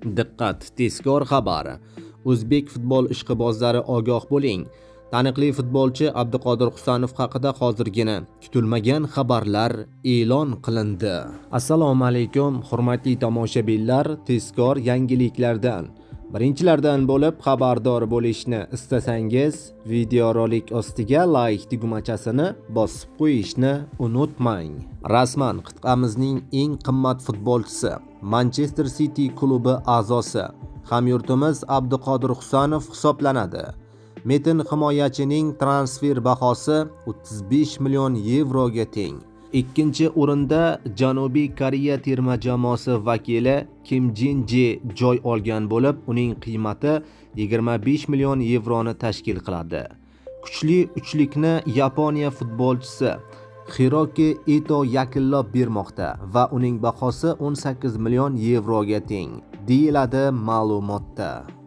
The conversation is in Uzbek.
Diqqat, tezkor xabar. O'zbek futbol ishqibozlari ogoh bo'ling. Taniqli futbolchi Abduqodir Husanov haqida hozirgina kutilmagan xabarlar e'lon qilindi. Assalomu alaykum, hurmatli tomoshabinlar, tezkor yangiliklardan birinchilardan bo'lib xabardor bo'lishni istasangiz, videorolik ostiga like tugmachasini bosib qo'yishni unutmang. Rasman qit'amizning eng qimmat futbolchisi, Manchester City klubi a'zosi, hamyurtimiz Abduqodir Husanov hisoblanadi. Metin himoyachining transfer bahosi 35 million yevroga teng. Ikkinchi o'rinda Janubiy Koreya terma jamoasi vakili Kim Jin-je joy olgan bo'lib, uning qiymati 25 million yevroni tashkil qiladi. Kuchli uchlikni Yaponiya futbolchisi Hiroki Ito yakunlab bermoqda va uning bahosi 18 million yevroga teng, deyiladi ma'lumotda.